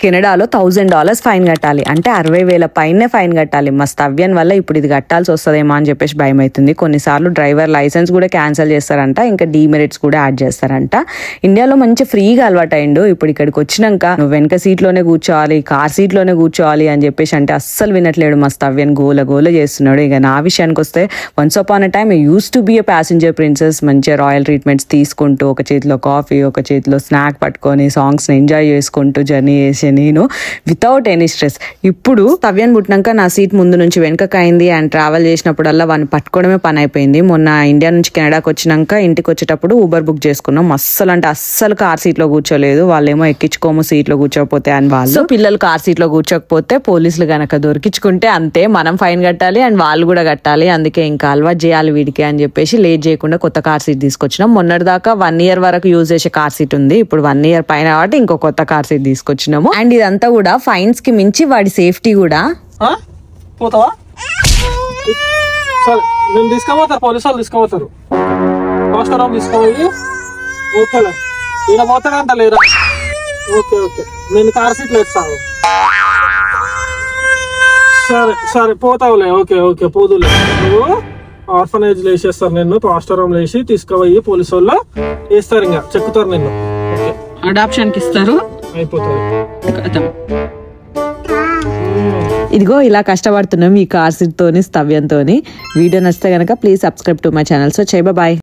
కెనడాలో $1000 ఫైన్ కట్టాలి. అంటే 60,000 పైనే ఫైన్ కట్టాలి. మా స్తవ్యం వల్ల ఇప్పుడు ఇది కట్టాల్సి వస్తుందేమో అని చెప్పేసి భయం అవుతుంది. కొన్నిసార్లు డ్రైవర్ లైసెన్స్ కూడా క్యాన్సిల్ చేస్తారంట, ఇంకా డీమెరిట్స్ కూడా యాడ్ చేస్తారంట. ఇండియాలో మంచి ఫ్రీగా అలవాటు అయిండు. ఇప్పుడు ఇక్కడికి వచ్చినాక నువ్వు వెనక సీట్లోనే కూర్చోవాలి, కార్ సీట్లోనే కూర్చోవాలి అని చెప్పేసి అంటే అస్సలు వినట్లేడు. మా స్తవ్యం గోల గోల చేస్తున్నాడు. ఇక నా విషయానికి వస్తే once upon a time use to be a passenger princess. మంచిగా రాయల్ ట్రీట్మెంట్స్ తీసుకుంటూ ఒక చేతిలో కాఫీ ఒక చేతిలో స్నాక్ పట్టుకొని సాంగ్స్ని ఎంజాయ్ చేసుకుంటూ జర్నీ చేసే నేను వితౌట్ ఎనీ స్ట్రెస్. ఇప్పుడు స్తవ్యాన్ని పుట్టినాక నా సీట్ ముందు నుంచి వెనకకు అయింది. అండ్ ట్రావెల్ చేసినప్పుడల్లా వాడిని పట్టుకోవడమే పని అయిపోయింది. మొన్న ఇండియా నుంచి కెనడాకి వచ్చినాక ఇంటికి వచ్చేటప్పుడు ఊబర్ బుక్ చేసుకున్నాం. అస్సలు అంటే అస్సలు కార్ సీట్లో కూర్చోలేదు. వాళ్ళేమో ఎక్కించుకోము సీట్లో కూర్చోకపోతే అని వాళ్ళు. సో పిల్లలు కార్ సీట్లో కూర్చోకపోతే పోలీసులు గనక దొరికించుకుంటే అంతే, మనం ఫైన్ కట్టాలి అండ్ వాళ్ళు కూడా కట్టాలి. అందుకే ఇంకా అలవాటు చేయాలి వీడికి అని చెప్పేసి లేట్ చేయకుండా కొత్త కార్ సీట్ తీసుకొచ్చినాం. మొన్నటి దాకా 1 year వరకు యూజ్ చేసే కార్ సీట్ ఉంది. ఇప్పుడు 1 year పైన కాబట్టి ఇంకో కొత్త కార్ సీట్ తీసుకొచ్చినాము. అండ్ ఇదంతా కూడా ఫైన్స్ కి మించి వాడి సేఫ్టీ కూడా. పోతావా? సరే నేను తీసుకుపోతారు, పోలీసు వాళ్ళు తీసుకుపోతారు. అవసరం తీసుకోవాలి. ఓకేలే, ఈయన పోతాడంట లేరా? ఓకే ఓకే, నేను కార్ సీట్లు వేస్తాను. సరే సరే పోతావులే. Okay okay పోదులే. నువ్వు ఆర్ఫనేజ్ వేసేస్తారు, నిన్ను పాస్టర్ హోమ్ వేసి తీసుకుపోయి పోలీసు వాళ్ళు వేస్తారు, ఇంకా చెక్కుతారు నిన్ను. ఓకే, అడాప్షన్ కి ఇస్తారు, అయిపోతుంది. ఇదిగో ఇలా కష్టపడుతున్నాం ఈ కార్ సీట్ తోని స్తవ్యంతోని. వీడియో నచ్చితే కనుక please subscribe to my channel. So bye.